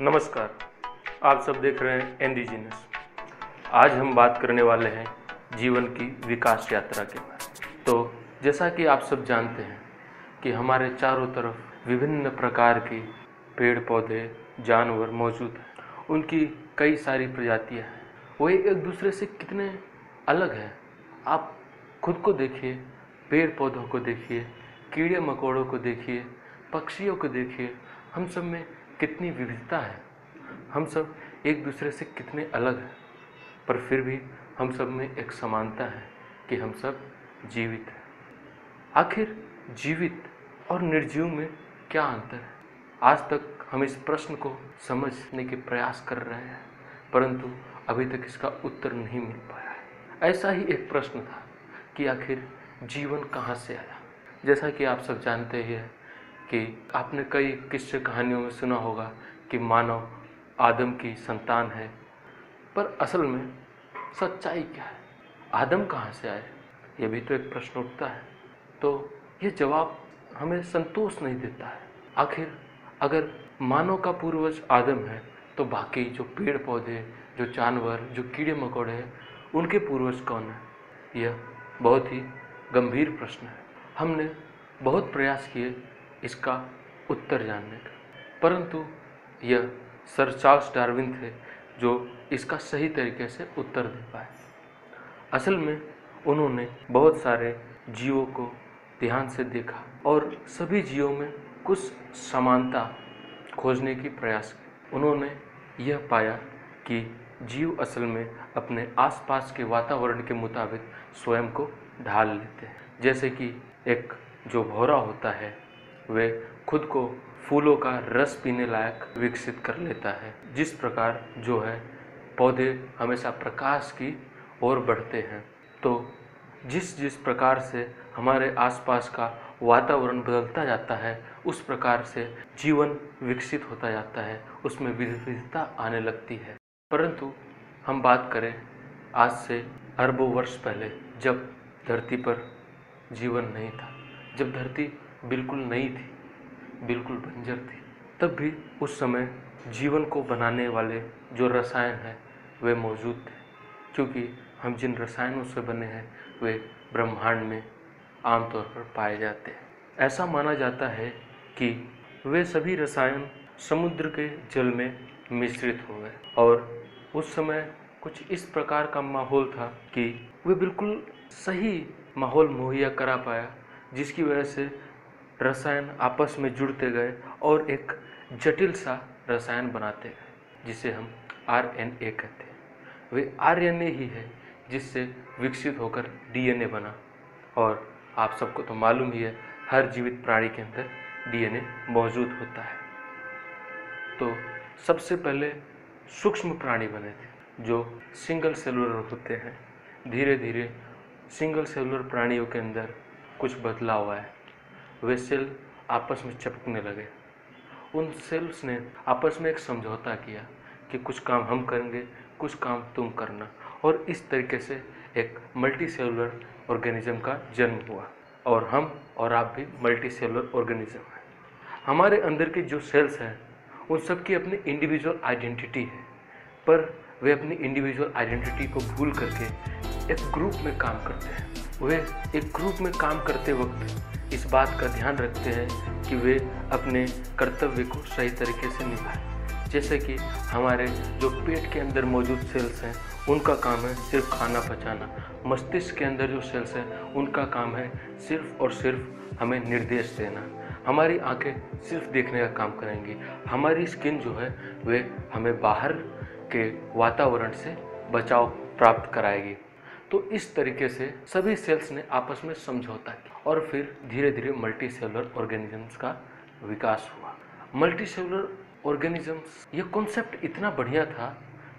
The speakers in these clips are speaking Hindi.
नमस्कार, आप सब देख रहे हैं इंडिजीनस। आज हम बात करने वाले हैं जीवन की विकास यात्रा के बारे में। तो जैसा कि आप सब जानते हैं कि हमारे चारों तरफ विभिन्न प्रकार के पेड़ पौधे जानवर मौजूद हैं। उनकी कई सारी प्रजातियां हैं। वो एक दूसरे से कितने अलग हैं। आप खुद को देखिए, पेड़ पौधों को देखिए, कीड़े मकोड़ों को देखिए, पक्षियों को देखिए। हम सब में कितनी विविधता है। हम सब एक दूसरे से कितने अलग हैं, पर फिर भी हम सब में एक समानता है कि हम सब जीवित हैं। आखिर जीवित और निर्जीव में क्या अंतर है? आज तक हम इस प्रश्न को समझने के प्रयास कर रहे हैं, परंतु अभी तक इसका उत्तर नहीं मिल पाया है। ऐसा ही एक प्रश्न था कि आखिर जीवन कहाँ से आया। जैसा कि आप सब जानते ही हैं कि आपने कई किस्से कहानियों में सुना होगा कि मानव आदम की संतान है, पर असल में सच्चाई क्या है? आदम कहाँ से आए? यह भी तो एक प्रश्न उठता है। तो ये जवाब हमें संतोष नहीं देता है। आखिर अगर मानव का पूर्वज आदम है, तो बाकी जो पेड़ पौधे, जो जानवर, जो कीड़े मकोड़े हैं, उनके पूर्वज कौन है? यह बहुत ही गंभीर प्रश्न है। हमने बहुत प्रयास किए इसका उत्तर जानने का, परंतु यह सर चार्ल्स डार्विन थे जो इसका सही तरीके से उत्तर दे पाए। असल में उन्होंने बहुत सारे जीवों को ध्यान से देखा और सभी जीवों में कुछ समानता खोजने की प्रयास की। उन्होंने यह पाया कि जीव असल में अपने आसपास के वातावरण के मुताबिक स्वयं को ढाल लेते हैं। जैसे कि एक जो भौरा होता है वे खुद को फूलों का रस पीने लायक विकसित कर लेता है। जिस प्रकार जो है पौधे हमेशा प्रकाश की ओर बढ़ते हैं, तो जिस प्रकार से हमारे आसपास का वातावरण बदलता जाता है, उस प्रकार से जीवन विकसित होता जाता है, उसमें विविधता आने लगती है। परंतु हम बात करें आज से अरबों वर्ष पहले, जब धरती पर जीवन नहीं था, जब धरती बिल्कुल नई थी, बिल्कुल बंजर थी, तब भी उस समय जीवन को बनाने वाले जो रसायन हैं वे मौजूद थे। क्योंकि हम जिन रसायनों से बने हैं वे ब्रह्मांड में आमतौर पर पाए जाते हैं। ऐसा माना जाता है कि वे सभी रसायन समुद्र के जल में मिश्रित हो गए और उस समय कुछ इस प्रकार का माहौल था कि वे बिल्कुल सही माहौल मुहैया करा पाया, जिसकी वजह से रसायन आपस में जुड़ते गए और एक जटिल सा रसायन बनाते गए, जिसे हम RNA कहते हैं। वे RNA ही है जिससे विकसित होकर DNA बना। और आप सबको तो मालूम ही है, हर जीवित प्राणी के अंदर DNA मौजूद होता है। तो सबसे पहले सूक्ष्म प्राणी बने थे जो सिंगल सेलुलर होते हैं। धीरे धीरे सिंगल सेलुलर प्राणियों के अंदर कुछ बदलाव आया। वे सेल आपस में चिपकने लगे। उन सेल्स ने आपस में एक समझौता किया कि कुछ काम हम करेंगे, कुछ काम तुम करना, और इस तरीके से एक मल्टी सेलुलर ऑर्गेनिज्म का जन्म हुआ। और हम और आप भी मल्टी सेलुलर ऑर्गेनिज्म हैं। हमारे अंदर के जो सेल्स हैं उन सब की अपनी इंडिविजुअल आइडेंटिटी है, पर वे अपनी इंडिविजुअल आइडेंटिटी को भूल करके एक ग्रुप में काम करते हैं। वे एक ग्रुप में काम करते वक्त इस बात का ध्यान रखते हैं कि वे अपने कर्तव्य को सही तरीके से निभाएं। जैसे कि हमारे जो पेट के अंदर मौजूद सेल्स हैं उनका काम है सिर्फ खाना पचाना। मस्तिष्क के अंदर जो सेल्स हैं उनका काम है सिर्फ और सिर्फ हमें निर्देश देना। हमारी आंखें सिर्फ देखने का काम करेंगी। हमारी स्किन जो है वे हमें बाहर के वातावरण से बचाव प्राप्त कराएगी। तो इस तरीके से सभी सेल्स ने आपस में समझौता किया और फिर धीरे धीरे मल्टी सेलुलर ऑर्गेनिजम्स का विकास हुआ। मल्टी सेलुलर ऑर्गेनिजम्स ये कॉन्सेप्ट इतना बढ़िया था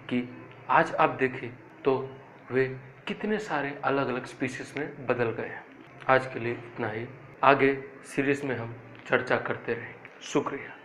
कि आज आप देखें तो वे कितने सारे अलग अलग स्पीशीज में बदल गए हैं। आज के लिए इतना ही। आगे सीरीज में हम चर्चा करते रहेंगे। शुक्रिया।